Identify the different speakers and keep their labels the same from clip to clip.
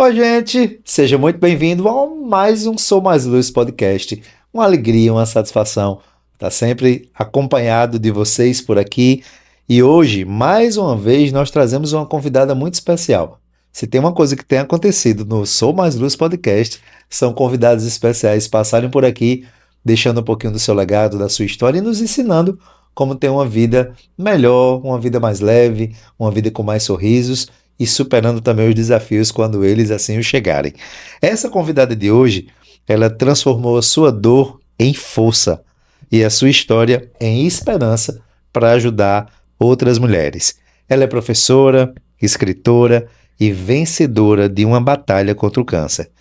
Speaker 1: Oi, gente! Seja muito bem-vindo a mais um Sou Mais Luz podcast. Uma alegria, uma satisfação estar sempre acompanhado de vocês por aqui. E hoje, mais uma vez, nós trazemos uma convidada muito especial. Se tem uma coisa que tem acontecido no Sou Mais Luz podcast, são convidados especiais passarem por aqui, deixando um pouquinho do seu legado, da sua história e nos ensinando como ter uma vida melhor, uma vida mais leve, uma vida com mais sorrisos e superando também os desafios quando eles assim o chegarem. Essa convidada de hoje, ela transformou a sua dor em força e a sua história em esperança para ajudar outras mulheres. Ela é professora, escritora e vencedora de uma batalha contra o câncer.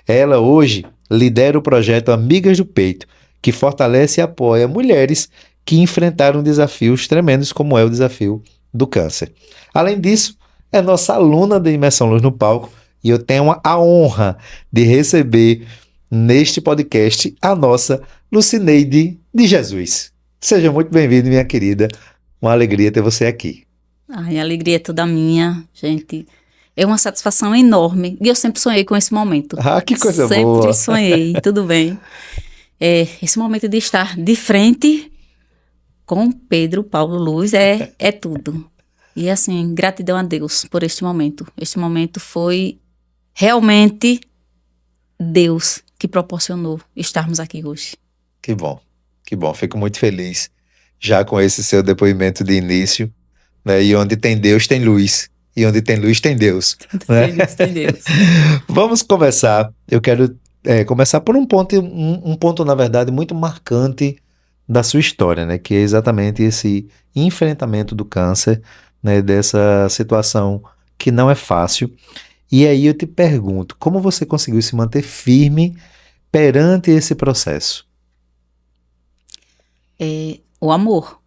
Speaker 1: Ela hoje lidera o projeto Amigas do Peito, que fortalece e apoia mulheres que enfrentaram desafios tremendos como é o desafio do câncer. Além disso, é nossa aluna da Imersão Luz no Palco e eu tenho a honra de receber neste podcast a nossa Lucineide de Jesus. Seja muito bem-vinda, minha querida. Uma alegria ter você aqui.
Speaker 2: Ai, a alegria é toda minha, gente. É uma satisfação enorme. E eu sempre sonhei com esse momento.
Speaker 1: Ah, que coisa
Speaker 2: sempre
Speaker 1: boa.
Speaker 2: Sempre sonhei, tudo bem. Esse momento de estar de frente com Pedro Paulo Luz é tudo. E assim, gratidão a Deus por este momento. Este momento foi realmente Deus que proporcionou estarmos aqui hoje.
Speaker 1: Que bom, que bom. Fico muito feliz já com esse seu depoimento de início, né? E onde tem Deus tem luz. E onde tem luz tem Deus. Né?
Speaker 2: Tem Deus, tem Deus.
Speaker 1: Vamos começar. Eu quero começar por um ponto, na verdade, muito marcante da sua história, né? Que é exatamente esse enfrentamento do câncer, né? Dessa situação que não é fácil. E aí eu te pergunto, como você conseguiu se manter firme perante esse processo?
Speaker 2: O amor.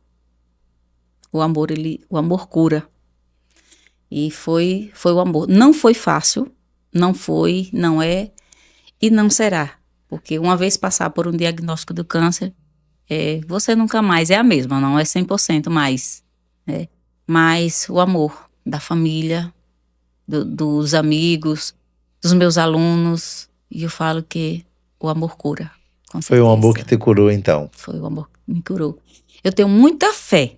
Speaker 2: O amor cura. E foi o amor. Não foi fácil, não foi, não é e não será. Porque uma vez passar por um diagnóstico do câncer, você nunca mais é a mesma, não é 100% mais. Né? Mas o amor da família, dos amigos, dos meus alunos, e eu falo que o amor cura. Com certeza.
Speaker 1: Foi o amor que te curou, então?
Speaker 2: Foi o amor que me curou. Eu tenho muita fé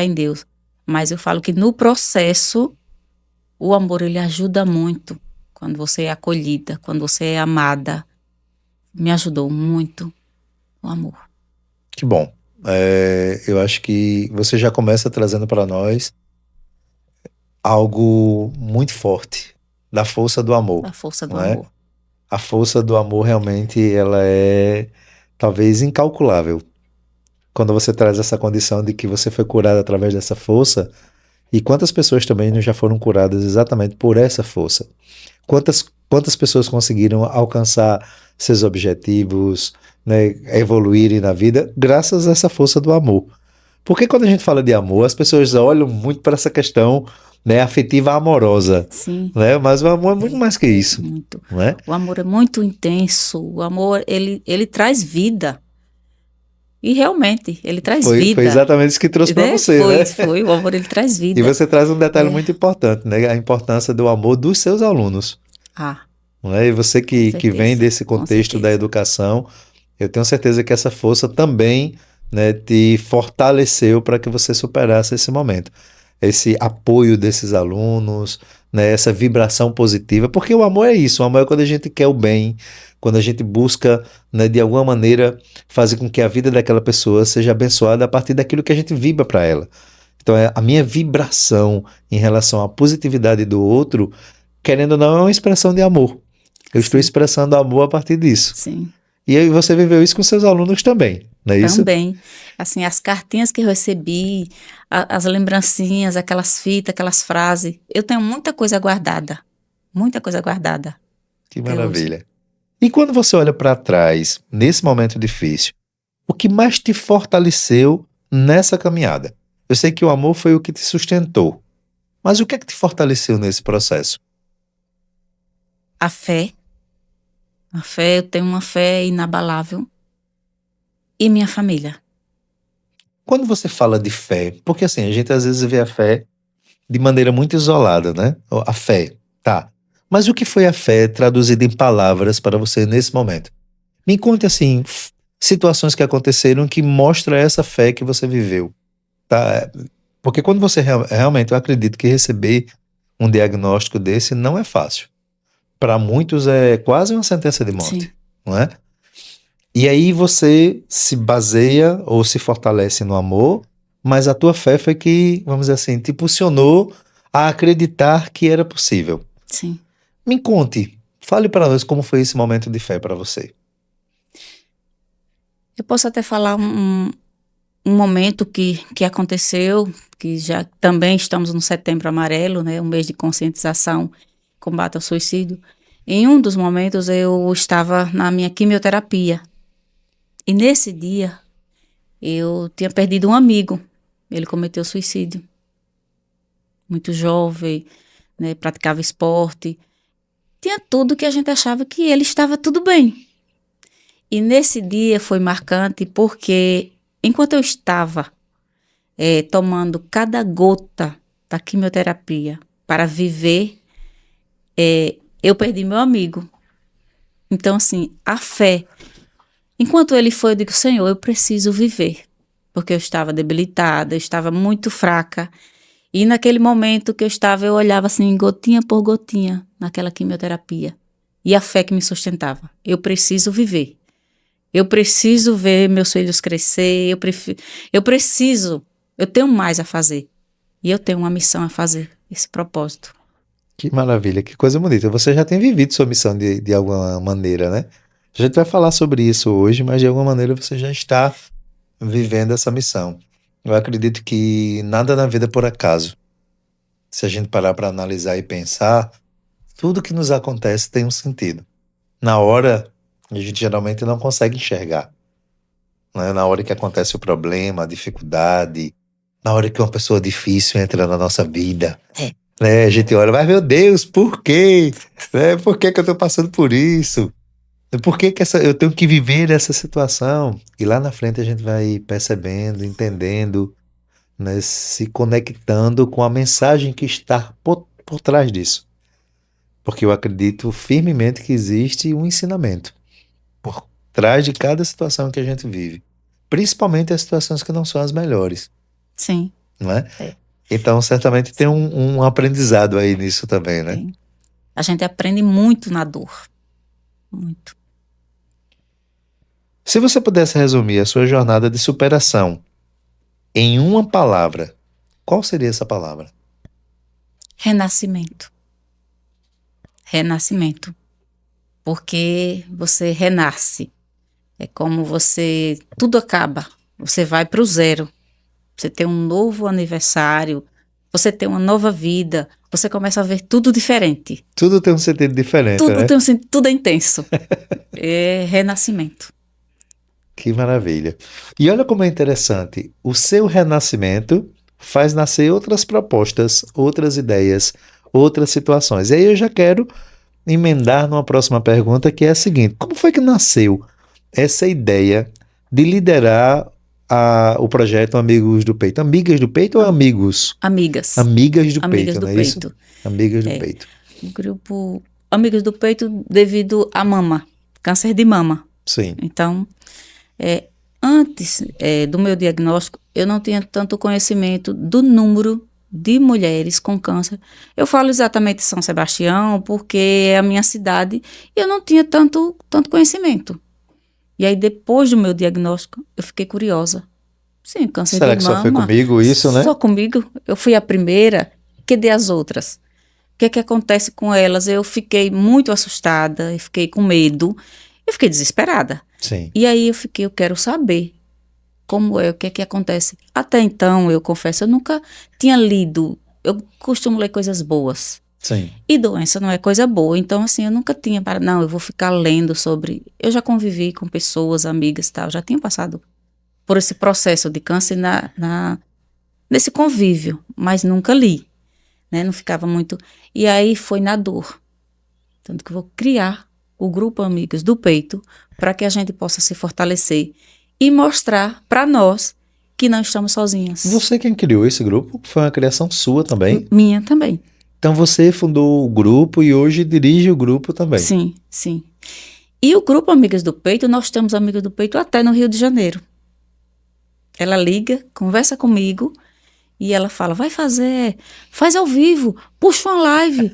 Speaker 2: em Deus. Mas eu falo que no processo, o amor, ele ajuda muito. Quando você é acolhida, quando você é amada. Me ajudou muito o amor.
Speaker 1: Que bom. Eu acho que você já começa trazendo para nós algo muito forte, da força do amor.
Speaker 2: A força do
Speaker 1: não é?
Speaker 2: amor.
Speaker 1: A força do amor realmente, ela é talvez incalculável. Quando você traz essa condição de que você foi curado através dessa força, e quantas pessoas também não já foram curadas exatamente por essa força? Quantas pessoas conseguiram alcançar seus objetivos, né, evoluírem na vida graças a essa força do amor? Porque quando a gente fala de amor, as pessoas olham muito para essa questão, né, afetiva amorosa.
Speaker 2: Sim.
Speaker 1: Né? Mas o amor é muito mais que isso.
Speaker 2: Muito.
Speaker 1: Né?
Speaker 2: O amor é muito intenso. O amor, ele traz vida. E realmente, ele traz vida.
Speaker 1: Foi exatamente isso que trouxe para você, né?
Speaker 2: Foi, o amor, ele traz vida.
Speaker 1: E você traz um detalhe muito importante, né? A importância do amor dos seus alunos. Né? E você que vem desse contexto da educação, eu tenho certeza que essa força também, né, te fortaleceu para que você superasse esse momento. Esse apoio desses alunos, né, essa vibração positiva, porque o amor é isso, o amor é quando a gente quer o bem, quando a gente busca, né, de alguma maneira fazer com que a vida daquela pessoa seja abençoada a partir daquilo que a gente vibra para ela. Então a minha vibração em relação à positividade do outro, querendo ou não, é uma expressão de amor. Eu estou expressando amor a partir disso.
Speaker 2: Sim.
Speaker 1: E aí você viveu isso com seus alunos também, não é isso?
Speaker 2: Também. Assim, as cartinhas que eu recebi, as lembrancinhas, aquelas fitas, aquelas frases, eu tenho muita coisa guardada. Muita coisa guardada.
Speaker 1: Que maravilha. E quando você olha para trás, nesse momento difícil, o que mais te fortaleceu nessa caminhada? Eu sei que o amor foi o que te sustentou, mas o que é que te fortaleceu nesse processo?
Speaker 2: A fé. A fé, eu tenho uma fé inabalável. E minha família.
Speaker 1: Quando você fala de fé, porque assim, a gente às vezes vê a fé de maneira muito isolada, né? A fé, tá. Mas o que foi a fé traduzida em palavras para você nesse momento? Me conte, assim, situações que aconteceram que mostram essa fé que você viveu, tá? Porque quando você realmente, eu acredito que receber um diagnóstico desse não é fácil. Para muitos é quase uma sentença de morte,
Speaker 2: Sim,
Speaker 1: não é? E aí você se baseia ou se fortalece no amor, mas a tua fé foi que, vamos dizer assim, te impulsionou a acreditar que era possível.
Speaker 2: sim.
Speaker 1: Me conte, fale para nós como foi esse momento de fé para você.
Speaker 2: Eu posso até falar um momento que aconteceu, que já também estamos no Setembro Amarelo, né, um mês de conscientização, combate ao suicídio. Em um dos momentos eu estava na minha quimioterapia e nesse dia eu tinha perdido um amigo. Ele cometeu suicídio, muito jovem, né, praticava esporte, tinha tudo que a gente achava que ele estava tudo bem. E nesse dia foi marcante porque enquanto eu estava tomando cada gota da quimioterapia para viver, eu perdi meu amigo. Então, assim, a fé. Enquanto ele foi, eu digo, Senhor, eu preciso viver. Porque eu estava debilitada, eu estava muito fraca. E naquele momento que eu olhava assim, gotinha por gotinha, naquela quimioterapia. E a fé que me sustentava. Eu preciso viver. Eu preciso ver meus filhos crescer. Eu tenho mais a fazer. E eu tenho uma missão a fazer, esse propósito.
Speaker 1: Que maravilha, que coisa bonita. Você já tem vivido sua missão de alguma maneira, né? A gente vai falar sobre isso hoje, mas de alguma maneira você já está vivendo essa missão. Eu acredito que nada na vida é por acaso. Se a gente parar para analisar e pensar, tudo que nos acontece tem um sentido. Na hora, a gente geralmente não consegue enxergar, né? Na hora que acontece o problema, a dificuldade, na hora que uma pessoa difícil entra na nossa vida, né? A gente olha, mas meu Deus, por quê? Né? Por que que eu estou passando por isso? Por que que eu tenho que viver essa situação? E lá na frente a gente vai percebendo, entendendo, né? Se conectando com a mensagem que está por trás disso. Porque eu acredito firmemente que existe um ensinamento por trás de cada situação que a gente vive. Principalmente as situações que não são as melhores,
Speaker 2: Sim,
Speaker 1: não é?
Speaker 2: é,
Speaker 1: Então, certamente tem um aprendizado aí nisso também, né?
Speaker 2: tem. A gente aprende muito na dor. Muito.
Speaker 1: Se você pudesse resumir a sua jornada de superação em uma palavra, qual seria essa palavra?
Speaker 2: Renascimento. Renascimento. Porque você renasce. É como você. Tudo acaba. Você vai para o zero. Você tem um novo aniversário. Você tem uma nova vida. Você começa a ver tudo diferente.
Speaker 1: Tudo tem um sentido diferente,
Speaker 2: Tudo
Speaker 1: né?
Speaker 2: tem um sentido, tudo é intenso. É renascimento.
Speaker 1: Que maravilha. E olha como é interessante. O seu renascimento faz nascer outras propostas, outras ideias, outras situações. E aí eu já quero emendar numa próxima pergunta, que é a seguinte: como foi que nasceu essa ideia de liderar o projeto Amigos do Peito? Amigas do Peito ou amigos?
Speaker 2: Amigas.
Speaker 1: Amigas do
Speaker 2: Amigas
Speaker 1: Peito,
Speaker 2: do
Speaker 1: não é isso?
Speaker 2: peito.
Speaker 1: Amigas do
Speaker 2: É.
Speaker 1: Peito.
Speaker 2: O grupo Amigas do Peito devido à mama. Câncer de mama.
Speaker 1: Sim.
Speaker 2: Então, antes do meu diagnóstico, eu não tinha tanto conhecimento do número de mulheres com câncer. Eu falo exatamente de São Sebastião, porque é a minha cidade, e eu não tinha tanto conhecimento. E aí, depois do meu diagnóstico, eu fiquei curiosa. Sim, câncer
Speaker 1: Será
Speaker 2: de
Speaker 1: que
Speaker 2: mama.
Speaker 1: só foi comigo isso, né?
Speaker 2: Só comigo? Eu fui a primeira. Cadê as outras? O que é que acontece com elas? Eu fiquei muito assustada, eu fiquei com medo, eu fiquei desesperada.
Speaker 1: Sim.
Speaker 2: E aí eu quero saber como é, o que é que acontece. Até então, eu confesso, eu nunca tinha lido. Eu costumo ler coisas boas.
Speaker 1: Sim.
Speaker 2: E doença não é coisa boa. Então, assim, eu nunca tinha para. Não, eu vou ficar lendo sobre. Eu já convivi com pessoas, amigas e tal, já tinha passado por esse processo de câncer nesse convívio, mas nunca li, né? Não ficava muito. E aí foi na dor. Tanto que eu vou criar o grupo Amigas do Peito para que a gente possa se fortalecer e mostrar para nós que não estamos sozinhas.
Speaker 1: Você quem criou esse grupo? Foi uma criação sua também?
Speaker 2: Minha também.
Speaker 1: Então você fundou o grupo e hoje dirige o grupo também.
Speaker 2: Sim, sim. E o grupo Amigas do Peito, nós temos Amigas do Peito até no Rio de Janeiro. Ela liga, conversa comigo e ela fala, faz ao vivo, puxa uma live,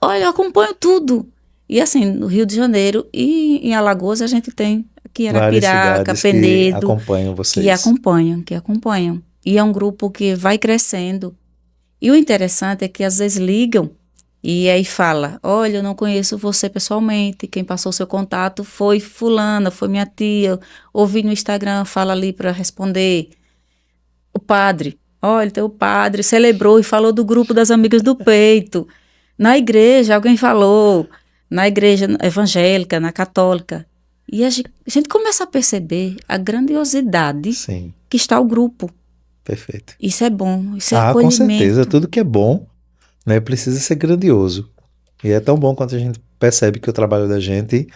Speaker 2: olha, eu acompanho tudo. E assim, no Rio de Janeiro e em Alagoas a gente tem aqui
Speaker 1: Várias
Speaker 2: Arapiraca,
Speaker 1: cidades que
Speaker 2: Penedo,
Speaker 1: acompanham
Speaker 2: que
Speaker 1: vocês.
Speaker 2: acompanham. E é um grupo que vai crescendo. E o interessante é que às vezes ligam e aí fala, olha, eu não conheço você pessoalmente, quem passou seu contato foi fulana, foi minha tia, ouvi no Instagram, fala ali para responder. O padre, olha, teu padre celebrou e falou do grupo das Amigas do Peito. Na igreja, alguém falou, na igreja evangélica, na católica. E a gente começa a perceber a grandiosidade
Speaker 1: Sim,
Speaker 2: que está o grupo.
Speaker 1: perfeito.
Speaker 2: Isso é bom, isso é
Speaker 1: Com certeza,
Speaker 2: acolhimento.
Speaker 1: tudo que é bom, né, precisa ser grandioso. E é tão bom quando a gente percebe que o trabalho da gente,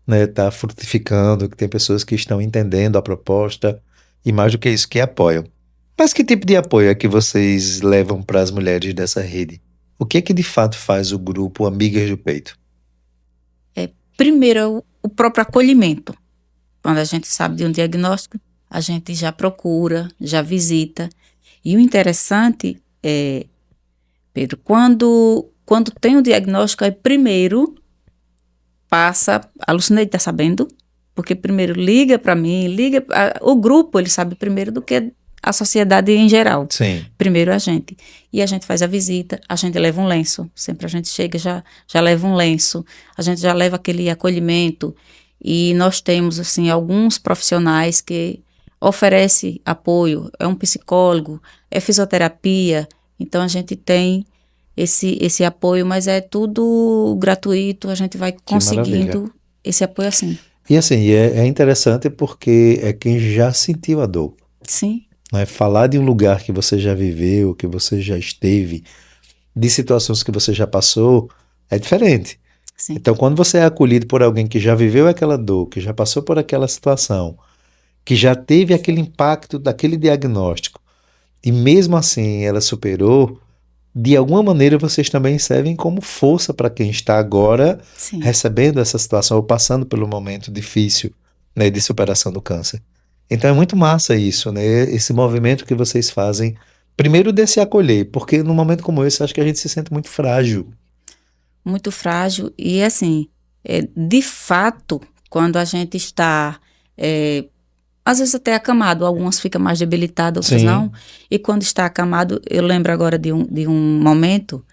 Speaker 1: né, está frutificando, que tem pessoas que estão entendendo a proposta e mais do que isso, que apoiam. Mas que tipo de apoio é que vocês levam para as mulheres dessa rede? O que é que de fato faz o grupo Amigas do Peito?
Speaker 2: Primeiro, é o próprio acolhimento. Quando a gente sabe de um diagnóstico, a gente já procura, já visita. E o interessante é, Pedro, quando tem o diagnóstico, aí primeiro passa, a Lucineide está sabendo, porque primeiro liga para mim, o grupo ele sabe primeiro do que a sociedade em geral.
Speaker 1: Sim,
Speaker 2: Primeiro a gente. E a gente faz a visita, a gente leva um lenço. Sempre a gente chega, já leva um lenço. A gente já leva aquele acolhimento. E nós temos, assim, alguns profissionais que oferecem apoio. É um psicólogo, é fisioterapia. Então, a gente tem esse apoio, mas é tudo gratuito. A gente vai
Speaker 1: que maravilha.
Speaker 2: conseguindo esse apoio assim.
Speaker 1: E assim, é interessante porque é quem já sentiu a dor.
Speaker 2: Sim,
Speaker 1: Né? Falar de um lugar que você já viveu, que você já esteve, de situações que você já passou, é diferente.
Speaker 2: sim,
Speaker 1: Então, quando você é acolhido por alguém que já viveu aquela dor, que já passou por aquela situação, que já teve aquele impacto daquele diagnóstico, e mesmo assim ela superou, de alguma maneira vocês também servem como força para quem está agora
Speaker 2: sim.
Speaker 1: recebendo essa situação ou passando pelo momento difícil, né, de superação do câncer. Então é muito massa isso, né? Esse movimento que vocês fazem, primeiro de se acolher, porque num momento como esse acho que a gente se sente muito frágil.
Speaker 2: Muito frágil e assim, de fato, quando a gente está, às vezes até acamado, algumas ficam mais debilitadas, outras
Speaker 1: Sim,
Speaker 2: não, e quando está acamado, eu lembro agora de um momento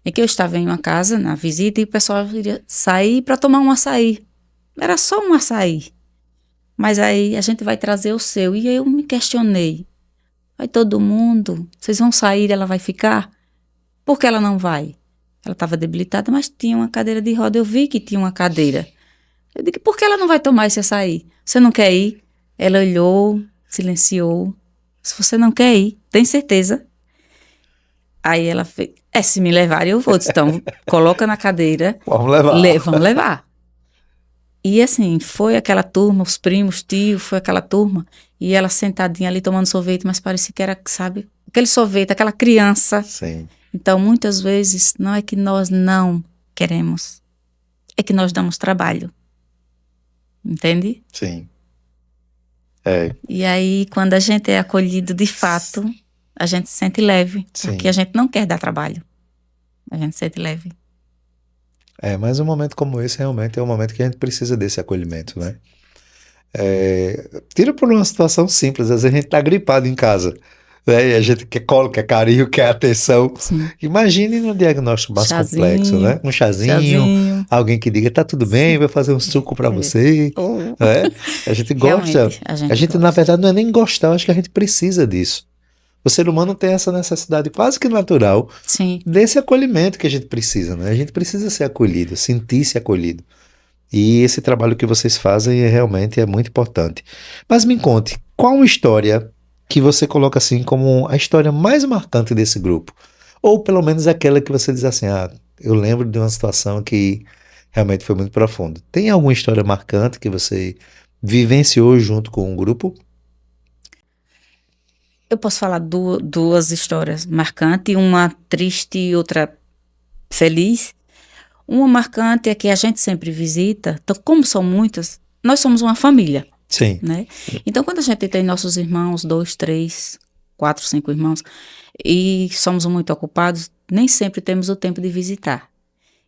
Speaker 2: em que eu estava em uma casa, na visita, e o pessoal iria sair para tomar um açaí, era só um açaí, mas aí a gente vai trazer o seu, e aí eu me questionei, vai todo mundo, vocês vão sair, ela vai ficar? Por que ela não vai? Ela estava debilitada, mas tinha uma cadeira de roda. Eu vi que tinha uma cadeira. Eu disse, por que ela não vai tomar esse açaí? Você não quer ir? Ela olhou, silenciou. Se você não quer ir, tem certeza? Aí ela fez, se me levarem eu vou. Eu disse, então, coloca na cadeira,
Speaker 1: vamos levar.
Speaker 2: vamos levar. E assim, foi aquela turma, os primos, tio, foi aquela turma. E ela sentadinha ali tomando sorvete, mas parecia que era, sabe, aquele sorvete, aquela criança.
Speaker 1: Sim,
Speaker 2: Então, muitas vezes, não é que nós não queremos, é que nós damos trabalho. Entende?
Speaker 1: sim. É,
Speaker 2: E aí, quando a gente é acolhido de fato, a gente se sente leve, porque
Speaker 1: sim.
Speaker 2: a gente não quer dar trabalho. A gente se sente leve.
Speaker 1: Mas um momento como esse realmente é um momento que a gente precisa desse acolhimento, né? Tira por uma situação simples, às vezes a gente tá gripado em casa, né? E a gente quer colo, quer carinho, quer atenção.
Speaker 2: Sim.
Speaker 1: Imagine no diagnóstico mais complexo, né?
Speaker 2: Chazinho,
Speaker 1: Um chazinho,
Speaker 2: chazinho.
Speaker 1: alguém que diga, tá tudo bem,
Speaker 2: Sim.
Speaker 1: vou fazer um suco para você,
Speaker 2: Oh,
Speaker 1: né? A gente gosta,
Speaker 2: realmente, a
Speaker 1: a
Speaker 2: gente
Speaker 1: gente na
Speaker 2: gosta.
Speaker 1: verdade não é nem gostar, eu acho que a gente precisa disso. O ser humano tem essa necessidade quase que natural
Speaker 2: Sim.
Speaker 1: desse acolhimento que a gente precisa, né? A gente precisa ser acolhido, sentir-se acolhido. E esse trabalho que vocês fazem realmente é muito importante. Mas me conte, qual história que você coloca assim como a história mais marcante desse grupo? Ou pelo menos aquela que você diz assim, eu lembro de uma situação que realmente foi muito profunda. Tem alguma história marcante que você vivenciou junto com o grupo?
Speaker 2: Eu posso falar duas histórias marcantes, uma triste e outra feliz. Uma marcante é que a gente sempre visita, então como são muitas, nós somos uma família,
Speaker 1: Sim.
Speaker 2: né? Então quando a gente tem nossos irmãos, 2, 3, 4, 5 irmãos, e somos muito ocupados, nem sempre temos o tempo de visitar.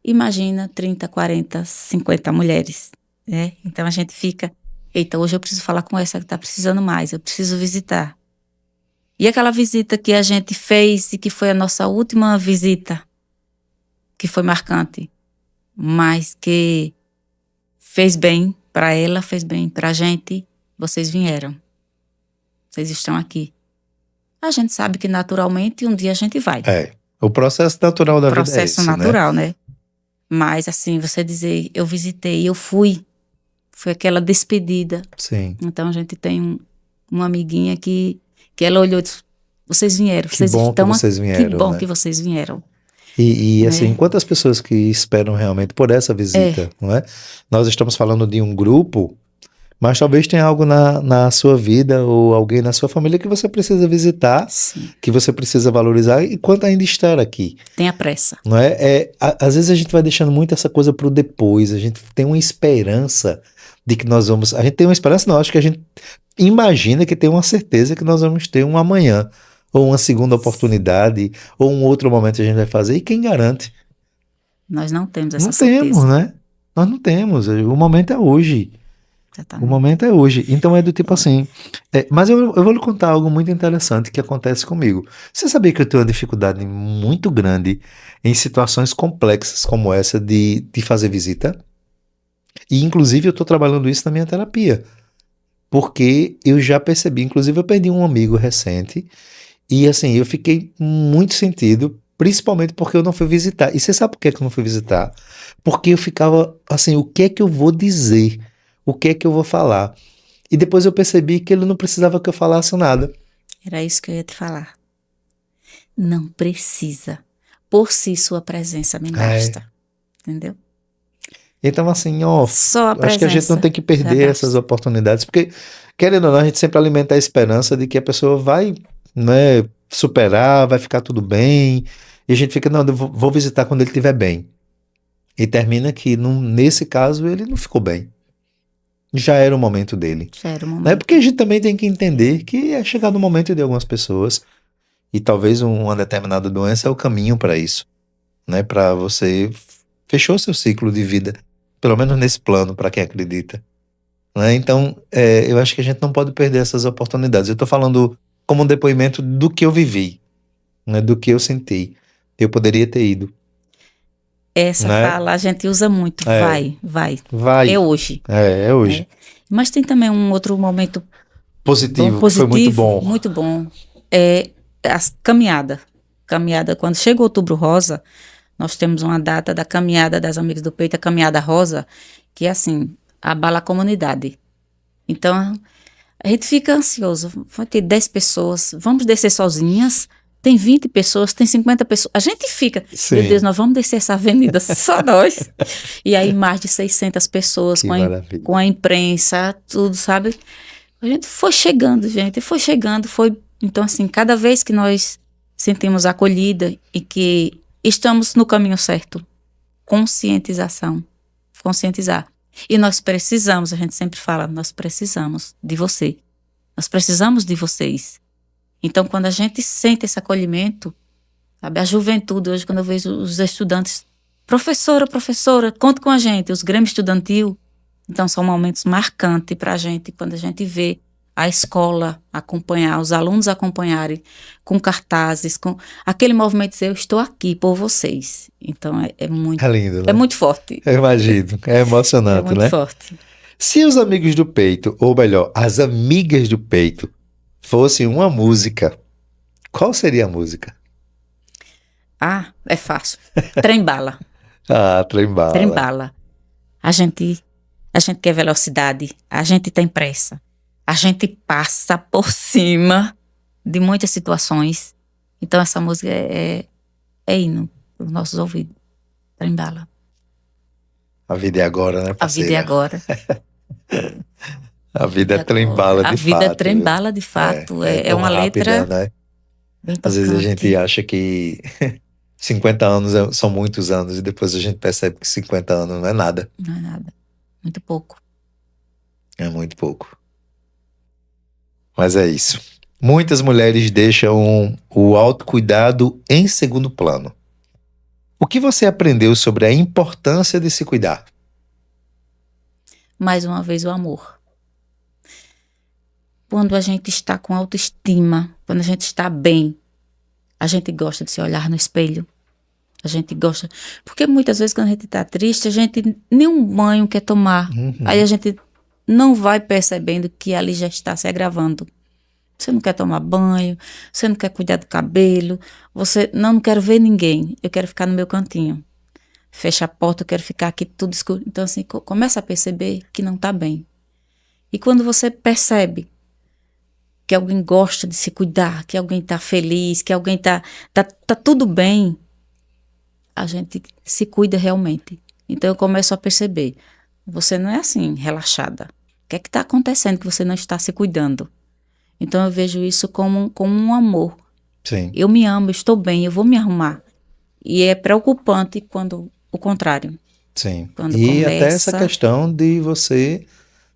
Speaker 2: Imagina 30, 40, 50 mulheres, né? Então a gente fica, eita, hoje eu preciso falar com essa que está precisando mais, eu preciso visitar. E aquela visita que a gente fez e que foi a nossa última visita, que foi marcante, mas que fez bem para ela, fez bem para a gente, vocês vieram. Vocês estão aqui. A gente sabe que naturalmente um dia a gente vai.
Speaker 1: O processo natural da vida é
Speaker 2: Processo
Speaker 1: esse,
Speaker 2: natural, né? Mas assim, você dizer, eu visitei, eu fui, foi aquela despedida.
Speaker 1: Sim.
Speaker 2: Então a gente tem uma amiguinha que ela olhou e disse, vocês vieram,
Speaker 1: Que
Speaker 2: vocês
Speaker 1: bom
Speaker 2: estão
Speaker 1: que vocês
Speaker 2: aqui.
Speaker 1: vieram,
Speaker 2: Que bom
Speaker 1: né?
Speaker 2: que vocês vieram.
Speaker 1: E assim,
Speaker 2: Né?
Speaker 1: quantas pessoas que esperam realmente por essa visita, não é? Nós estamos falando de um grupo, mas talvez tenha algo na sua vida ou alguém na sua família que você precisa visitar,
Speaker 2: Sim.
Speaker 1: que você precisa valorizar enquanto ainda estar aqui.
Speaker 2: Tenha pressa.
Speaker 1: Não é? Às vezes a gente vai deixando muito essa coisa para o depois, a gente tem uma esperança de que nós vamos... A gente tem uma esperança, não, acho que a gente imagina que tem uma certeza que nós vamos ter um amanhã, ou uma segunda oportunidade, ou um outro momento que a gente vai fazer, e quem garante?
Speaker 2: Nós não temos essa
Speaker 1: Não
Speaker 2: certeza.
Speaker 1: temos, né? Nós não temos, o momento é hoje.
Speaker 2: Exatamente.
Speaker 1: O momento é hoje. Então é do tipo assim. Mas eu vou lhe contar algo muito interessante que acontece comigo. Você sabia que eu tenho uma dificuldade muito grande em situações complexas como essa de fazer visita? E inclusive eu estou trabalhando isso na minha terapia. Porque eu já percebi, inclusive eu perdi um amigo recente, e assim, eu fiquei muito sentido, principalmente porque eu não fui visitar. E você sabe por que eu não fui visitar? Porque eu ficava assim, o que é que eu vou dizer? O que é que eu vou falar? E depois eu percebi que ele não precisava que eu falasse nada.
Speaker 2: Era isso que eu ia te falar. Não precisa. Por si, sua presença me basta. Entendeu?
Speaker 1: Então assim,
Speaker 2: Só a presença.
Speaker 1: acho que a gente não tem que perder essas oportunidades, porque, querendo ou não, a gente sempre alimenta a esperança de que a pessoa vai, né, superar, vai ficar tudo bem, e a gente fica, não, eu vou visitar quando ele estiver bem. E termina que, nesse caso, ele não ficou bem. Já era o momento dele.
Speaker 2: Já era o momento.
Speaker 1: Né? Porque a gente também tem que entender que é chegado o momento de algumas pessoas, e talvez uma determinada doença é o caminho para isso, né? Para você fechou seu ciclo de vida, pelo menos nesse plano, para quem acredita. Né? Então, eu acho que a gente não pode perder essas oportunidades. Eu estou falando como um depoimento do que eu vivi, né? Do que eu senti. Eu poderia ter ido.
Speaker 2: Essa
Speaker 1: né?
Speaker 2: fala a gente usa muito. Vai.
Speaker 1: Vai.
Speaker 2: É hoje.
Speaker 1: É hoje.
Speaker 2: Mas tem também um outro momento
Speaker 1: Positivo, que foi muito bom.
Speaker 2: Muito bom. É a caminhada. Caminhada. Quando chega o Outubro Rosa, nós temos uma data da caminhada das Amigas do Peito, a Caminhada Rosa, que é assim, abala a comunidade. Então, a gente fica ansioso. Vai ter 10 pessoas, vamos descer sozinhas? Tem 20 pessoas, tem 50 pessoas. A gente fica,
Speaker 1: Sim.
Speaker 2: Meu Deus, nós vamos descer essa avenida só nós. E aí mais de 600 pessoas com a imprensa, tudo, sabe? A gente foi chegando, Então, assim, cada vez que nós sentimos acolhida e que estamos no caminho certo, conscientizar. E nós precisamos, a gente sempre fala, nós precisamos de você. Nós precisamos de vocês. Então, quando a gente sente esse acolhimento, sabe, a juventude, hoje quando eu vejo os estudantes, professora, conta com a gente, os grêmios estudantil, então são momentos marcantes para a gente, quando a gente vê a escola acompanhar, os alunos acompanharem com cartazes, com aquele movimento de dizer, eu estou aqui por vocês. Então, é muito...
Speaker 1: É lindo, né?
Speaker 2: É muito forte.
Speaker 1: Eu imagino, é emocionante, né?
Speaker 2: É muito forte.
Speaker 1: Se os amigos do peito, ou melhor, as amigas do peito, fosse uma música, qual seria a música?
Speaker 2: Ah, é fácil. Trem-bala.
Speaker 1: Trem-bala.
Speaker 2: Trem-bala. A gente quer velocidade, a gente tem pressa, a gente passa por cima de muitas situações. Então essa música é hino para os nossos ouvidos. Trem-bala.
Speaker 1: A vida é agora, né, parceira?
Speaker 2: A vida é agora.
Speaker 1: A vida é trem-bala de fato.
Speaker 2: A vida é trem-bala de fato. É uma
Speaker 1: rápida,
Speaker 2: letra...
Speaker 1: né? Às vezes a gente acha que 50 anos são muitos anos e depois a gente percebe que 50 anos não é nada.
Speaker 2: Não é nada. Muito pouco.
Speaker 1: É muito pouco. Mas é isso. Muitas mulheres deixam o autocuidado em segundo plano. O que você aprendeu sobre a importância de se cuidar?
Speaker 2: Mais uma vez, o amor. Quando a gente está com autoestima, quando a gente está bem, a gente gosta de se olhar no espelho. A gente gosta. Porque muitas vezes, quando a gente está triste, a gente nem um banho quer tomar. Aí a gente não vai percebendo que ali já está se agravando. Você não quer tomar banho, você não quer cuidar do cabelo, você não quero ver ninguém, eu quero ficar no meu cantinho. Fecha a porta, eu quero ficar aqui tudo escuro. Então, assim, começa a perceber que não está bem. E quando você percebe que alguém gosta de se cuidar, que alguém está feliz, que alguém tá tudo bem, a gente se cuida realmente. Então eu começo a perceber, você não é assim, relaxada. O que é que está acontecendo que você não está se cuidando? Então eu vejo isso como um amor.
Speaker 1: Sim.
Speaker 2: Eu me amo, eu estou bem, eu vou me arrumar. E é preocupante quando o contrário.
Speaker 1: Sim.
Speaker 2: Quando
Speaker 1: E até essa
Speaker 2: começa...
Speaker 1: questão de você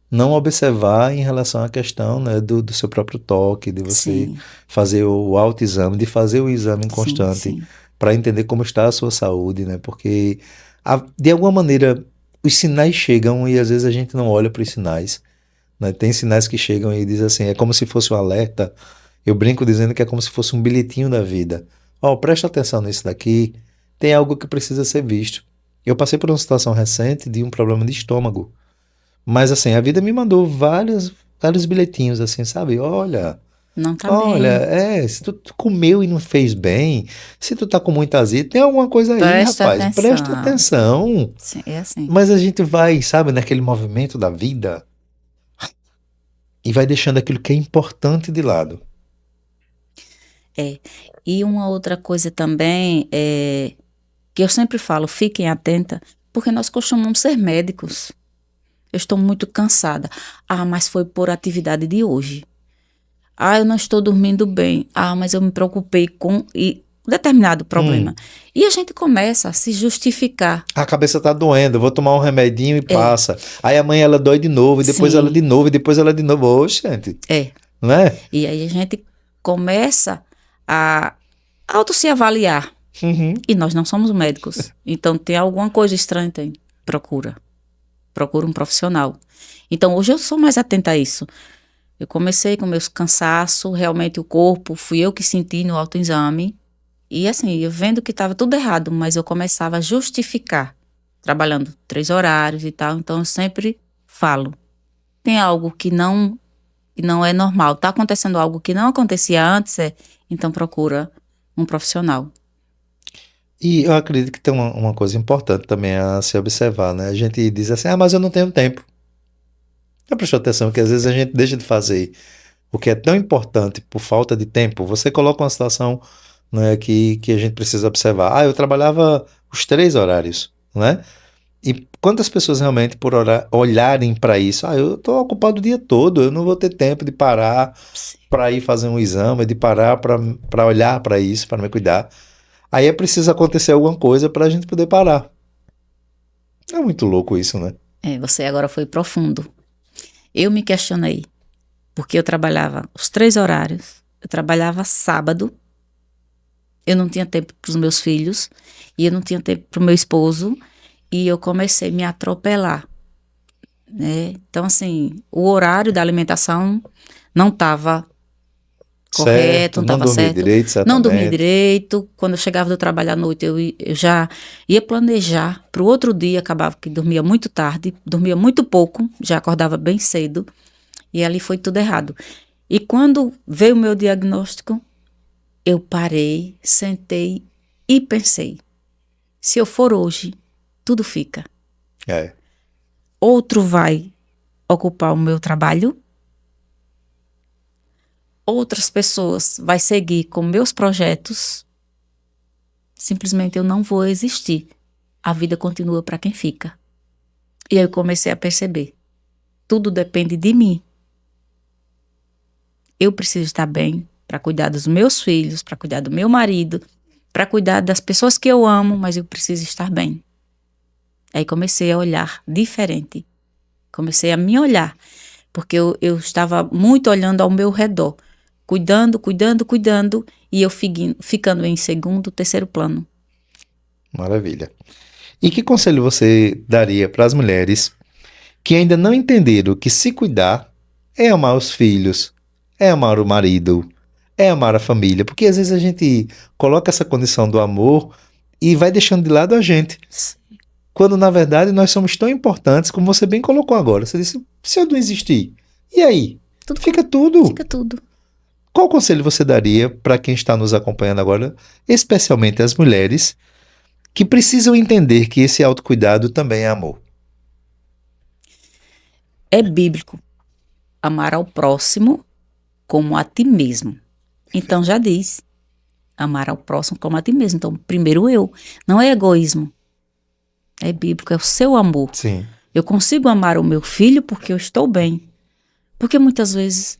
Speaker 1: não observar em relação à questão, né, do seu próprio toque, de você
Speaker 2: Sim,
Speaker 1: fazer o autoexame, de fazer o exame
Speaker 2: sim,
Speaker 1: constante
Speaker 2: sim.
Speaker 1: para entender como está a sua saúde, né? Porque de alguma maneira os sinais chegam e às vezes a gente não olha para os sinais, né? Tem sinais que chegam e diz assim, é como se fosse um alerta. Eu brinco dizendo que é como se fosse um bilhetinho da vida. Ó, presta atenção nisso daqui, tem algo que precisa ser visto. Eu passei por uma situação recente de um problema de estômago. Mas assim, a vida me mandou vários bilhetinhos assim, sabe? Olha,
Speaker 2: Não tá
Speaker 1: olha,
Speaker 2: bem.
Speaker 1: se tu comeu e não fez bem, se tu tá com muita azia, tem alguma coisa aí,
Speaker 2: Presta
Speaker 1: rapaz, presta
Speaker 2: atenção.
Speaker 1: atenção.
Speaker 2: Sim, é assim.
Speaker 1: Mas a gente vai, sabe, naquele movimento da vida e vai deixando aquilo que é importante de lado.
Speaker 2: É. E uma outra coisa também é que eu sempre falo, fiquem atentas, porque nós costumamos ser médicos. Eu estou muito cansada. Ah, mas foi por atividade de hoje. Ah, eu não estou dormindo bem. Ah, mas eu me preocupei com um determinado problema. E a gente começa a se justificar.
Speaker 1: A cabeça tá doendo, eu vou tomar um remedinho e
Speaker 2: É,
Speaker 1: passa. Aí amanhã ela dói de novo, e depois ela de
Speaker 2: sim,
Speaker 1: novo, e depois ela de novo. Ô, gente,
Speaker 2: é.
Speaker 1: não é?
Speaker 2: E aí a gente começa a auto se avaliar.
Speaker 1: Uhum.
Speaker 2: E nós não somos médicos. Então tem alguma coisa estranha, tem. Procura. Procura um profissional. Então hoje eu sou mais atenta a isso. Eu comecei com meus cansaço, realmente o corpo, fui eu que senti no autoexame. E assim, eu vendo que estava tudo errado, mas eu começava a justificar, trabalhando 3 horários e tal. Então eu sempre falo, tem algo que não é normal, está acontecendo algo que não acontecia antes, então procura um profissional.
Speaker 1: E eu acredito que tem uma coisa importante também a se observar, né? A gente diz assim, ah, mas eu não tenho tempo. Já prestou atenção que às vezes a gente deixa de fazer o que é tão importante por falta de tempo? Você coloca uma situação, né, que a gente precisa observar. Ah, eu trabalhava os 3 horários, né? E quantas pessoas realmente por olharem para isso? Ah, eu estou ocupado o dia todo, eu não vou ter tempo de parar para ir fazer um exame, de parar para olhar para isso, para me cuidar. Aí é preciso acontecer alguma coisa para a gente poder parar. É muito louco isso, né?
Speaker 2: É, você agora foi profundo. Eu me questionei, porque eu trabalhava os 3 horários, eu trabalhava sábado, eu não tinha tempo para os meus filhos, e eu não tinha tempo para o meu esposo, e eu comecei a me atropelar, né? Então, assim, o horário da alimentação não estava correto,
Speaker 1: Certo,
Speaker 2: não
Speaker 1: não
Speaker 2: estava
Speaker 1: dormia
Speaker 2: certo,
Speaker 1: direito,
Speaker 2: não dormia
Speaker 1: certamente.
Speaker 2: direito. Quando eu chegava do trabalho à noite, eu já ia planejar para o outro dia, acabava que dormia muito tarde, dormia muito pouco, já acordava bem cedo, e ali foi tudo errado. E quando veio o meu diagnóstico, eu parei, sentei e pensei, se eu for hoje, tudo fica.
Speaker 1: É,
Speaker 2: Outro vai ocupar o meu trabalho, outras pessoas vai seguir com meus projetos, simplesmente eu não vou existir. A vida continua para quem fica. E aí eu comecei a perceber, tudo depende de mim. Eu preciso estar bem para cuidar dos meus filhos, para cuidar do meu marido. para cuidar das pessoas que eu amo, mas eu preciso estar bem. Aí comecei a olhar diferente. Comecei a me olhar, porque eu estava muito olhando ao meu redor, cuidando, e eu ficando em segundo, terceiro plano.
Speaker 1: Maravilha. E que conselho você daria para as mulheres que ainda não entenderam que se cuidar é amar os filhos, é amar o marido, é amar a família? Porque às vezes a gente coloca essa condição do amor e vai deixando de lado a gente. Quando na verdade nós somos tão importantes, como você bem colocou agora. Você disse, se eu não existir, e aí? Fica tudo.
Speaker 2: Fica tudo.
Speaker 1: Qual conselho você daria para quem está nos acompanhando agora, especialmente as mulheres, que precisam entender que esse autocuidado também é amor?
Speaker 2: É bíblico. Amar ao próximo como a ti mesmo. Então já diz. Amar ao próximo como a ti mesmo. Então, primeiro eu. Não é egoísmo. É bíblico, é o seu amor.
Speaker 1: Sim.
Speaker 2: Eu consigo amar o meu filho porque eu estou bem. Porque muitas vezes,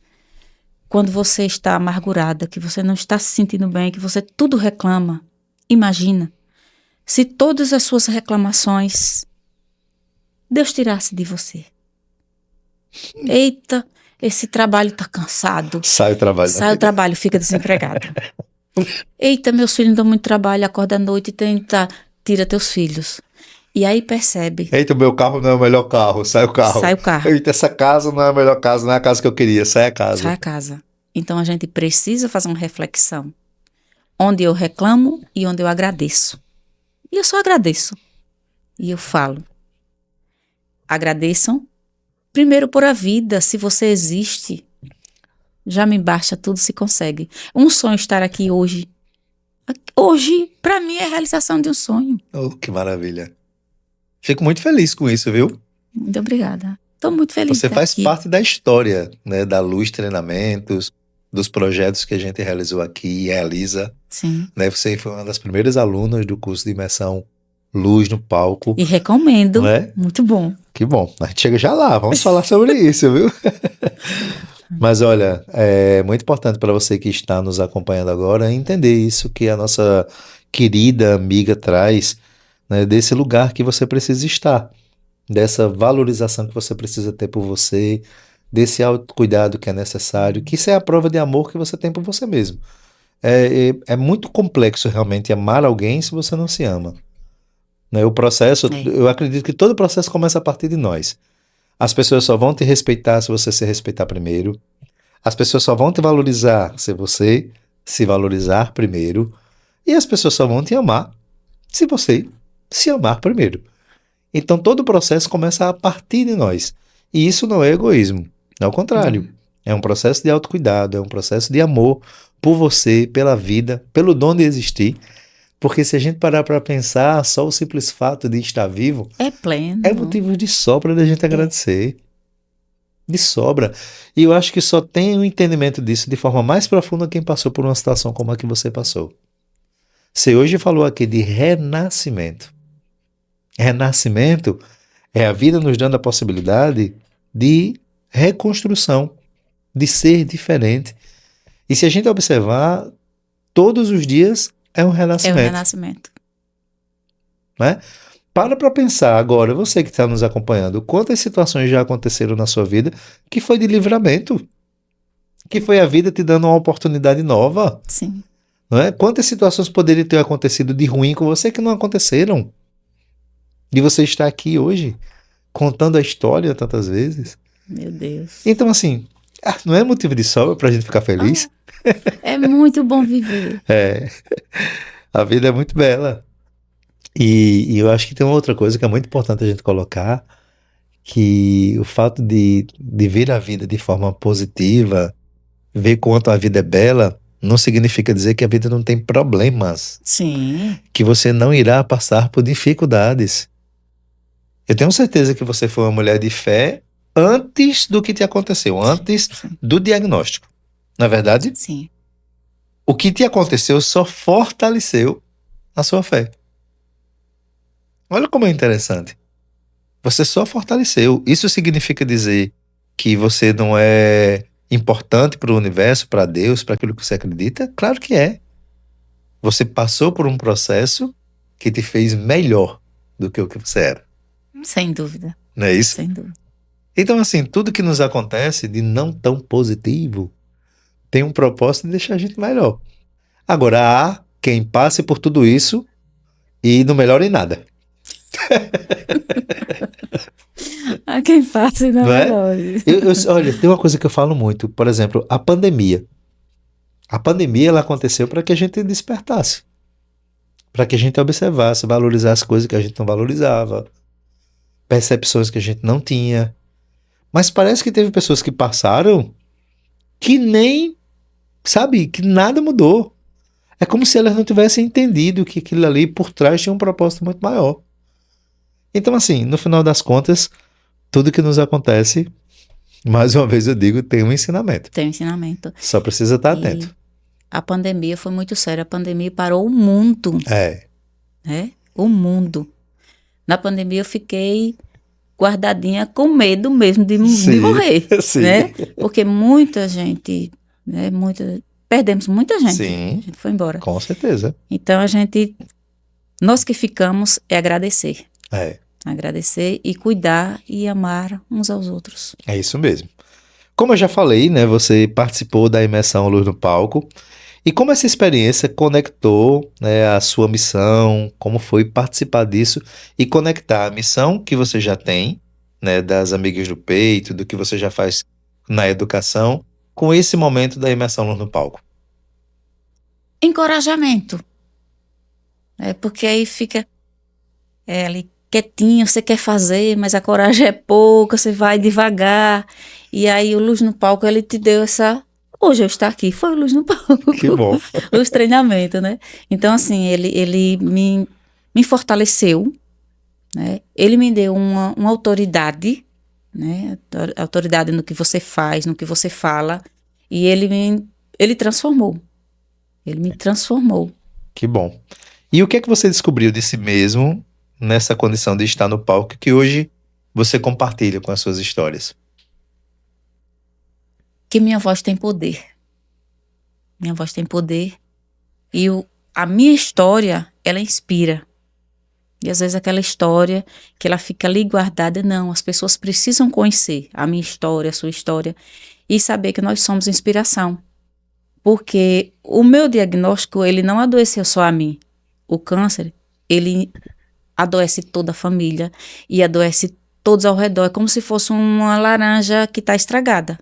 Speaker 2: quando você está amargurada, que você não está se sentindo bem, que você tudo reclama, imagina, se todas as suas reclamações Deus tirasse de você. Eita, esse trabalho está cansado.
Speaker 1: Sai o trabalho.
Speaker 2: Sai o trabalho, fica desempregado. Eita, meus filhos dão muito trabalho, acorda à noite e tenta, tira teus filhos. E aí percebe.
Speaker 1: Eita, o meu carro não é o melhor carro, sai o carro.
Speaker 2: Sai o carro.
Speaker 1: Eita, essa casa não é a melhor casa, não é a casa que eu queria, sai a casa.
Speaker 2: Sai a casa. Então a gente precisa fazer uma reflexão. Onde eu reclamo e onde eu agradeço. E eu só agradeço. E eu falo. Agradeçam primeiro por a vida, se você existe. Já me basta, tudo se consegue. Um sonho estar aqui hoje. Hoje, para mim, é a realização de um sonho.
Speaker 1: Oh, que maravilha. Fico muito feliz com isso, viu?
Speaker 2: Muito obrigada. Estou muito feliz.
Speaker 1: Você faz parte da história, né, da Luz Treinamentos, dos projetos que a gente realizou aqui e realiza.
Speaker 2: Sim.
Speaker 1: Né, você foi uma das primeiras alunas do curso de imersão Luz no Palco.
Speaker 2: E recomendo.
Speaker 1: Né?
Speaker 2: Muito bom.
Speaker 1: Que bom. A gente chega já lá, vamos falar sobre isso, viu? Mas olha, é muito importante para você que está nos acompanhando agora entender isso que a nossa querida amiga traz, né, desse lugar que você precisa estar, dessa valorização que você precisa ter por você, desse autocuidado que é necessário, que isso é a prova de amor que você tem por você mesmo. É muito complexo realmente amar alguém se você não se ama. Né, o processo, eu acredito que todo o processo começa a partir de nós. As pessoas só vão te respeitar se você se respeitar primeiro. As pessoas só vão te valorizar se você se valorizar primeiro. E as pessoas só vão te amar se você se amar primeiro. Então todo o processo começa a partir de nós. E isso não é egoísmo. Ao contrário. É um processo de autocuidado, é um processo de amor por você, pela vida, pelo dom de existir. Porque se a gente parar para pensar, só o simples fato de estar vivo
Speaker 2: é pleno.
Speaker 1: É motivo de sobra da gente agradecer. De sobra. E eu acho que só tem um entendimento disso de forma mais profunda quem passou por uma situação como a que você passou. Você hoje falou aqui de renascimento. Renascimento é a vida nos dando a possibilidade de reconstrução, de ser diferente. E se a gente observar, todos os dias é um renascimento.
Speaker 2: É um renascimento.
Speaker 1: Né? Para pensar agora, você que está nos acompanhando, quantas situações já aconteceram na sua vida que foi de livramento, que foi a vida te dando uma oportunidade nova.
Speaker 2: Sim.
Speaker 1: Não é? Quantas situações poderiam ter acontecido de ruim com você que não aconteceram? De você estar aqui hoje, contando a história tantas vezes.
Speaker 2: Meu Deus.
Speaker 1: Então assim, não é motivo de sobra para a gente ficar feliz?
Speaker 2: É muito bom viver.
Speaker 1: A vida é muito bela. E eu acho que tem uma outra coisa que é muito importante a gente colocar, que o fato de ver a vida de forma positiva, ver quanto a vida é bela, não significa dizer que a vida não tem problemas.
Speaker 2: Sim.
Speaker 1: Que você não irá passar por dificuldades. Eu tenho certeza que você foi uma mulher de fé antes do que te aconteceu, antes do diagnóstico. Não é verdade?
Speaker 2: Sim.
Speaker 1: O que te aconteceu só fortaleceu a sua fé. Olha como é interessante. Você só fortaleceu. Isso significa dizer que você não é importante para o universo, para Deus, para aquilo que você acredita? Claro que é. você passou por um processo que te fez melhor do que o que você era.
Speaker 2: Sem dúvida,
Speaker 1: Não é isso?
Speaker 2: sem dúvida.
Speaker 1: Então, assim, tudo que nos acontece de não tão positivo tem um propósito de deixar a gente melhor. Agora, há quem passe por tudo isso e não melhore em nada,
Speaker 2: A quem faça ainda
Speaker 1: não é?
Speaker 2: melhor.
Speaker 1: Olha, tem uma coisa que eu falo muito, por exemplo, a pandemia. A pandemia, ela aconteceu para que a gente despertasse, para que a gente observasse, valorizasse coisas que a gente não valorizava, percepções que a gente não tinha. Mas parece que teve pessoas que passaram que nem, sabe, que nada mudou. É como se elas não tivessem entendido que aquilo ali por trás tinha um propósito muito maior. Então, assim, no final das contas, tudo que nos acontece, mais uma vez eu digo, tem um ensinamento.
Speaker 2: Tem um ensinamento.
Speaker 1: Só precisa estar
Speaker 2: E
Speaker 1: atento.
Speaker 2: a pandemia foi muito séria. A pandemia parou o mundo,
Speaker 1: É,
Speaker 2: né? O mundo. Na pandemia eu fiquei guardadinha com medo mesmo de
Speaker 1: sim,
Speaker 2: morrer,
Speaker 1: sim,
Speaker 2: né? Porque muita gente, né? Perdemos muita gente.
Speaker 1: sim,
Speaker 2: A gente foi embora.
Speaker 1: com certeza.
Speaker 2: Então nós que ficamos é agradecer.
Speaker 1: É,
Speaker 2: Agradecer e cuidar e amar uns aos outros.
Speaker 1: é isso mesmo. Como eu já falei, né, você participou da imersão Luz no Palco. E como essa experiência conectou, né, a sua missão, como foi participar disso e conectar a missão que você já tem, né, das Amigas do Peito, do que você já faz na educação, com esse momento da imersão Luz no Palco?
Speaker 2: Encorajamento. Porque aí fica ali quietinho, você quer fazer, mas a coragem é pouca, você vai devagar. E aí o Luz no Palco, ele te deu essa... Hoje eu estou aqui, foi o Luz no Palco.
Speaker 1: Que bom.
Speaker 2: Os treinamentos, né? Então, assim, ele me fortaleceu, né? Ele me deu uma autoridade, né? Autoridade no que você faz, no que você fala. E ele transformou. Ele me transformou.
Speaker 1: Que bom. E o que é que você descobriu de si mesmo nessa condição de estar no palco que hoje você compartilha com as suas histórias?
Speaker 2: Que minha voz tem poder. Minha voz tem poder. E a minha história, ela inspira. E às vezes aquela história que ela fica ali guardada, não, as pessoas precisam conhecer a minha história, a sua história, e saber que nós somos inspiração. Porque o meu diagnóstico, ele não adoeceu só a mim. O câncer, ele adoece toda a família e adoece todos ao redor. É como se fosse uma laranja que está estragada.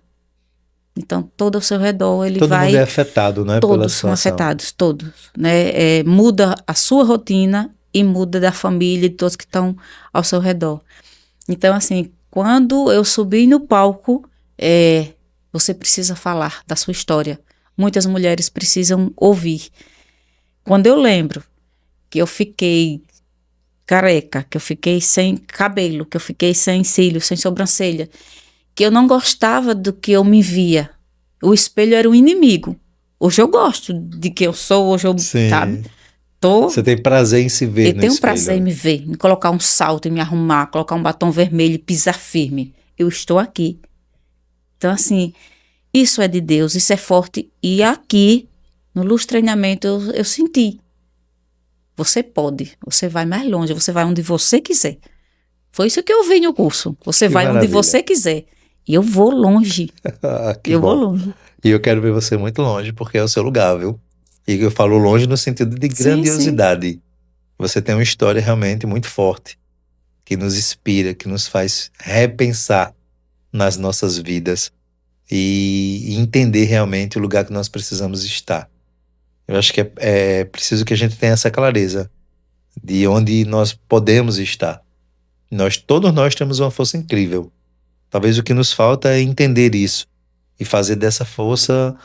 Speaker 2: Então, todo ao seu redor, ele
Speaker 1: Todo
Speaker 2: vai...
Speaker 1: mundo é afetado, né, pela
Speaker 2: Todos são
Speaker 1: situação.
Speaker 2: afetados, todos. Né? Muda a sua rotina e muda da família e de todos que estão ao seu redor. Então, assim, quando eu subi no palco, você precisa falar da sua história. Muitas mulheres precisam ouvir. Quando eu lembro que eu fiquei careca, que eu fiquei sem cabelo, que eu fiquei sem cílios, sem sobrancelha, que eu não gostava do que eu me via. O espelho era um inimigo. Hoje eu gosto de quem eu sou, hoje eu,
Speaker 1: Sim.
Speaker 2: sabe?
Speaker 1: Você tem prazer em se ver
Speaker 2: Eu
Speaker 1: no
Speaker 2: tenho
Speaker 1: espelho.
Speaker 2: prazer em me ver, em colocar um salto, em me arrumar, colocar um batom vermelho e pisar firme. Eu estou aqui. Então, assim, isso é de Deus, isso é forte. E aqui, no Luz Treinamento, eu senti. Você pode, você vai mais longe, você vai onde você quiser. Foi isso que eu vi no curso. Você
Speaker 1: Que
Speaker 2: vai
Speaker 1: maravilha.
Speaker 2: onde você quiser. E eu vou longe.
Speaker 1: Que
Speaker 2: eu
Speaker 1: bom.
Speaker 2: vou longe.
Speaker 1: E eu quero ver você muito longe, porque é o seu lugar, viu? E eu falo longe no sentido de grandiosidade. Você tem uma história realmente muito forte, que nos inspira, que nos faz repensar nas nossas vidas e entender realmente o lugar que nós precisamos estar. Eu acho que é preciso que a gente tenha essa clareza de onde nós podemos estar. Todos nós temos uma força incrível. Talvez o que nos falta é entender isso e fazer dessa força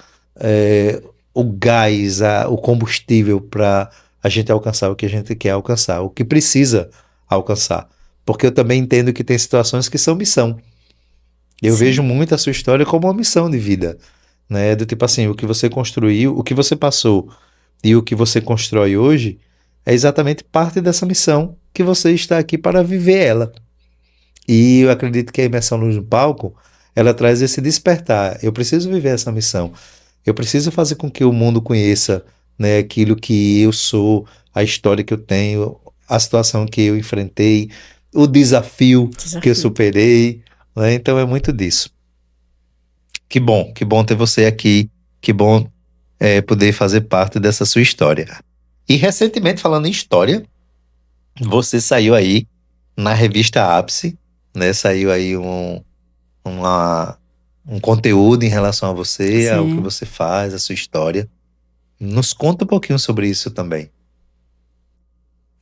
Speaker 1: o gás, o combustível para a gente alcançar o que a gente quer alcançar, o que precisa alcançar. Porque eu também entendo que tem situações que são missão. Eu
Speaker 2: Sim.
Speaker 1: vejo muito a sua história como uma missão de vida, né? Do tipo assim, o que você construiu, o que você passou e o que você constrói hoje é exatamente parte dessa missão que você está aqui para viver ela. E eu acredito que a imersão Luz no Palco, ela traz esse despertar. Eu preciso viver essa missão. Eu preciso fazer com que o mundo conheça né, aquilo que eu sou, a história que eu tenho, a situação que eu enfrentei, o desafio que eu superei, né? Então é muito disso. Que bom ter você aqui, que bom poder fazer parte dessa sua história. E recentemente, falando em história, você saiu aí na revista Ápice, né? Saiu aí um conteúdo em relação a você, ao que
Speaker 2: Sim.
Speaker 1: você faz, a sua história. Nos conta um pouquinho sobre isso também.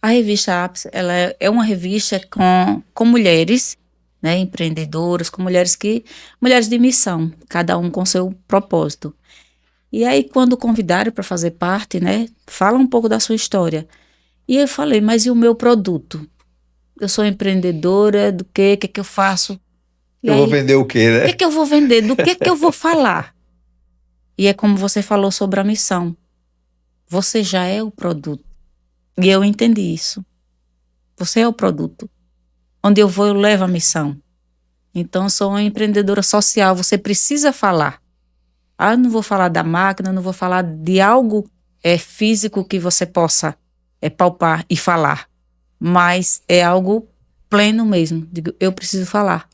Speaker 2: A revista Ápice, ela é uma revista com mulheres, né, empreendedoras, com mulheres de missão, cada um com seu propósito. E aí, quando convidaram para fazer parte, né, fala um pouco da sua história. E eu falei, mas e o meu produto? Eu sou empreendedora, do quê? O que é que eu faço? E
Speaker 1: Eu vou
Speaker 2: aí,
Speaker 1: vender o quê,
Speaker 2: o que
Speaker 1: né?
Speaker 2: é que eu vou vender? Do que é que eu vou falar? E é como você falou sobre a missão. Você já é o produto. E eu entendi isso. Você é o produto. Onde eu vou, eu levo a missão. Então, eu sou uma empreendedora social. Você precisa falar. Ah, eu não vou falar da máquina, não vou falar de algo físico que você possa palpar e falar. Mas é algo pleno mesmo. Digo, eu preciso falar.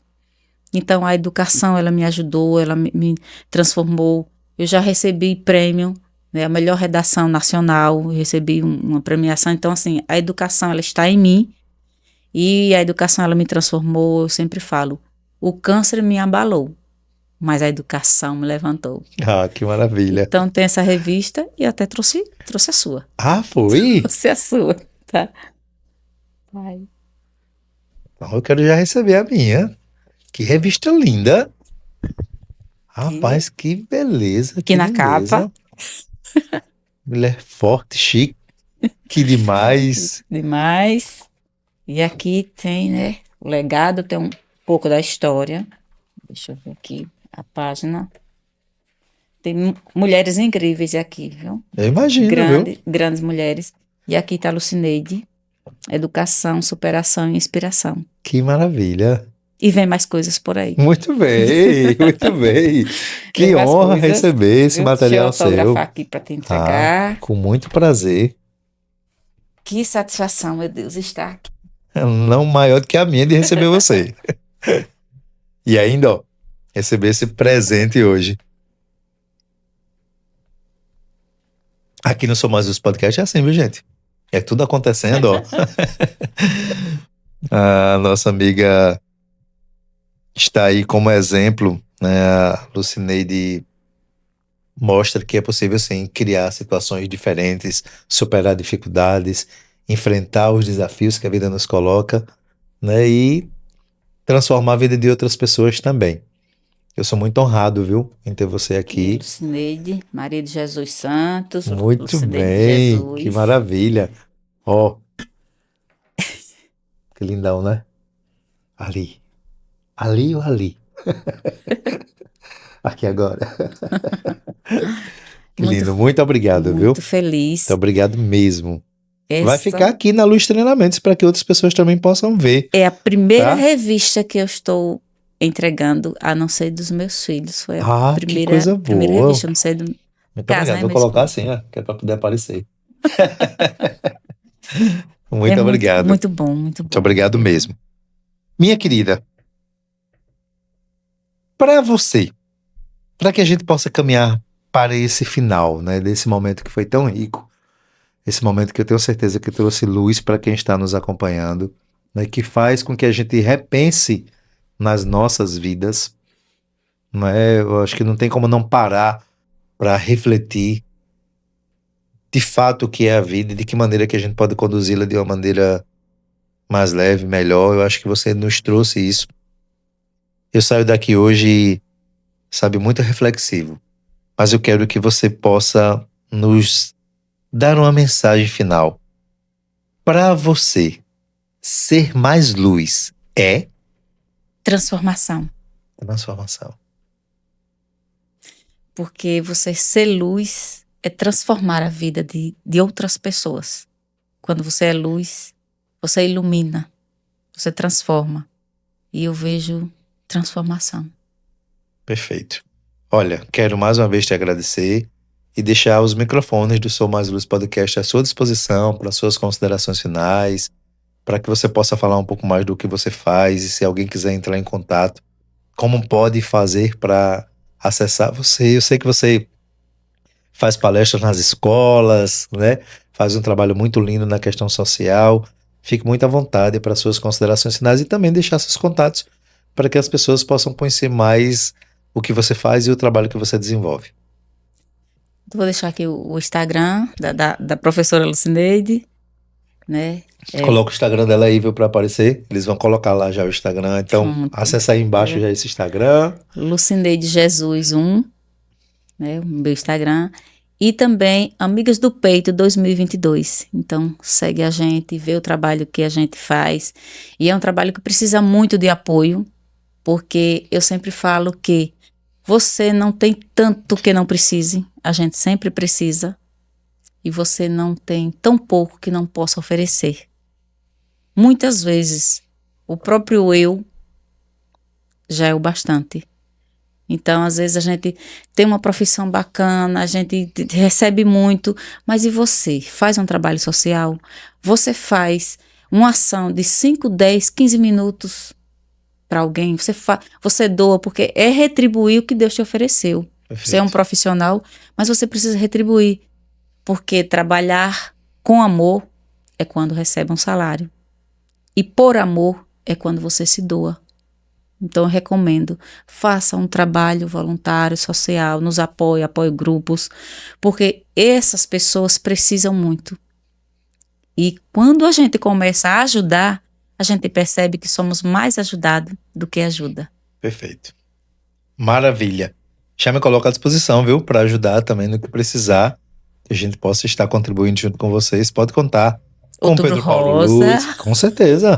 Speaker 2: Então, a educação, ela me ajudou, ela me transformou. Eu já recebi prêmio, né, a melhor redação nacional, eu recebi uma premiação. Então, assim, a educação, ela está em mim e a educação, ela me transformou. Eu sempre falo, o câncer me abalou, mas a educação me levantou.
Speaker 1: Ah, que maravilha.
Speaker 2: Então, tem essa revista e até trouxe a sua.
Speaker 1: Ah, foi?
Speaker 2: Trouxe a sua, tá? Vai.
Speaker 1: Então eu quero já receber a minha. Que revista linda. Rapaz, que beleza,
Speaker 2: Aqui
Speaker 1: que
Speaker 2: na capa.
Speaker 1: lindeza. Mulher forte, chique, que demais.
Speaker 2: Demais. E aqui tem, né, o legado, tem um pouco da história. Deixa eu ver aqui a página. Tem mulheres incríveis aqui, viu?
Speaker 1: Eu imagino, viu?
Speaker 2: Grandes mulheres. E aqui está a Lucineide. Educação, superação e inspiração.
Speaker 1: Que maravilha.
Speaker 2: E vem mais coisas por aí.
Speaker 1: Muito bem, muito bem.
Speaker 2: Vem
Speaker 1: Que
Speaker 2: mais
Speaker 1: honra
Speaker 2: coisas,
Speaker 1: receber esse
Speaker 2: viu?
Speaker 1: material
Speaker 2: Deixa eu autografar
Speaker 1: seu.
Speaker 2: aqui para te
Speaker 1: Ah,
Speaker 2: entregar.
Speaker 1: com muito prazer.
Speaker 2: Que satisfação, meu Deus, estar aqui.
Speaker 1: Não maior do que a minha de receber você. E ainda, ó, receber esse presente hoje. Aqui no Sou Mais Luz Podcast é assim, viu, gente? É tudo acontecendo, ó. A nossa amiga está aí como exemplo, né? A Lucineide mostra que é possível, sim, criar situações diferentes, superar dificuldades, enfrentar os desafios que a vida nos coloca, né? E transformar a vida de outras pessoas também. Eu sou muito honrado, viu, em ter você aqui.
Speaker 2: Lucineide, Maria de Jesus Santos,
Speaker 1: Muito
Speaker 2: Lucineide de
Speaker 1: bem, que
Speaker 2: Jesus.
Speaker 1: maravilha. Ó, que lindão, né? Ali. Ali ou ali? Aqui agora. Que lindo. Muito obrigado, viu?
Speaker 2: Muito feliz.
Speaker 1: Muito obrigado mesmo. Vai
Speaker 2: Essa
Speaker 1: ficar aqui na Luz Treinamentos para que outras pessoas também possam ver.
Speaker 2: é a primeira
Speaker 1: Tá?
Speaker 2: revista que eu estou entregando, a não ser dos meus filhos. Foi a
Speaker 1: Que coisa
Speaker 2: primeira
Speaker 1: boa.
Speaker 2: revista, não sei do
Speaker 1: Muito
Speaker 2: caso,
Speaker 1: obrigado.
Speaker 2: né,
Speaker 1: Vou
Speaker 2: meu
Speaker 1: colocar
Speaker 2: esposo.
Speaker 1: assim, ó, que é para poder aparecer.
Speaker 2: É
Speaker 1: Muito obrigado.
Speaker 2: muito bom, muito
Speaker 1: Muito
Speaker 2: bom.
Speaker 1: obrigado mesmo. Minha querida, para você, para que a gente possa caminhar para esse final, né, desse momento que foi tão rico, esse momento que eu tenho certeza que trouxe luz para quem está nos acompanhando, né, que faz com que a gente repense nas nossas vidas, né? Eu acho que não tem como não parar para refletir de fato o que é a vida e de que maneira que a gente pode conduzi-la de uma maneira mais leve, melhor. Eu acho que você nos trouxe isso. Eu saio daqui hoje, sabe, muito reflexivo, mas eu quero que você possa nos dar uma mensagem final. Para você, ser mais luz é
Speaker 2: Transformação.
Speaker 1: transformação.
Speaker 2: Porque você ser luz é transformar a vida de outras pessoas. Quando você é luz, você ilumina, você transforma. E eu vejo transformação.
Speaker 1: Perfeito. Olha, quero mais uma vez te agradecer. e deixar os microfones do Sou Mais Luz Podcast à sua disposição para suas considerações finais, para que você possa falar um pouco mais do que você faz e se alguém quiser entrar em contato, como pode fazer para acessar você. Eu sei que você faz palestras nas escolas, né? Faz um trabalho muito lindo na questão social. Fique muito à vontade para suas considerações finais e também deixar seus contatos para que as pessoas possam conhecer mais o que você faz e o trabalho que você desenvolve.
Speaker 2: Vou deixar aqui o Instagram da professora Lucineide, né?
Speaker 1: Coloca o Instagram dela aí, viu, para aparecer. Eles vão colocar lá já o Instagram. Então, acessa aí embaixo já esse Instagram.
Speaker 2: Lucineide Jesus 1, né? O meu Instagram. E também Amigas do Peito 2022. Então, segue a gente, vê o trabalho que a gente faz. E é um trabalho que precisa muito de apoio, porque eu sempre falo que você não tem tanto que não precise, a gente sempre precisa. E você não tem tão pouco que não possa oferecer. Muitas vezes, o próprio eu já é o bastante. Então, às vezes a gente tem uma profissão bacana, a gente recebe muito, mas e você? Faz um trabalho social? Você faz uma ação de 5, 10, 15 minutos para alguém? Você doa porque é retribuir o que Deus te ofereceu. Perfeito. Você é um profissional, mas você precisa retribuir. Porque trabalhar com amor é quando recebe um salário. E por amor é quando você se doa. Então eu recomendo, faça um trabalho voluntário, social, nos apoie grupos, porque essas pessoas precisam muito. E quando a gente começa a ajudar, a gente percebe que somos mais ajudados do que ajuda.
Speaker 1: Perfeito. Maravilha. Já me coloco à disposição, viu, para ajudar também no que precisar, que a gente possa estar contribuindo junto com vocês. Pode contar com o Pedro Paulo Luz, com certeza.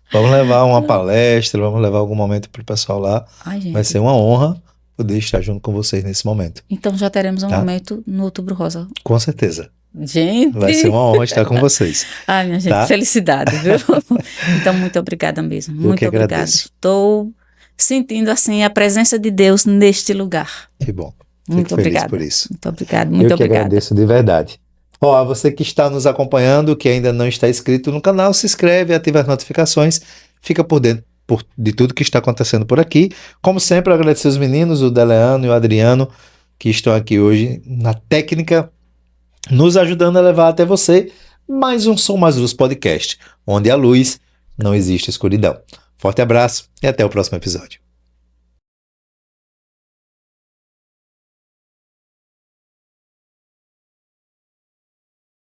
Speaker 1: Vamos levar uma palestra, vamos levar algum momento para o pessoal lá.
Speaker 2: Ai, gente.
Speaker 1: Vai ser uma honra poder estar junto com vocês nesse momento.
Speaker 2: Então já teremos um momento no Outubro Rosa.
Speaker 1: Com certeza.
Speaker 2: Gente!
Speaker 1: Vai ser uma honra estar com vocês.
Speaker 2: Ai, minha gente, felicidade, viu? Então, muito obrigada mesmo. Muito obrigada. Estou sentindo, assim, a presença de Deus neste lugar.
Speaker 1: Que bom.
Speaker 2: Muito obrigada.
Speaker 1: Por isso.
Speaker 2: Muito obrigada, muito obrigada.
Speaker 1: Eu que agradeço de verdade. Ó, você que está nos acompanhando, que ainda não está inscrito no canal, se inscreve, ativa as notificações, fica por dentro de tudo que está acontecendo por aqui. Como sempre, agradecer os meninos, o Deleano e o Adriano, que estão aqui hoje na técnica, nos ajudando a levar até você mais um Som Mais Luz podcast, onde a luz não existe escuridão. Forte abraço e até o próximo episódio.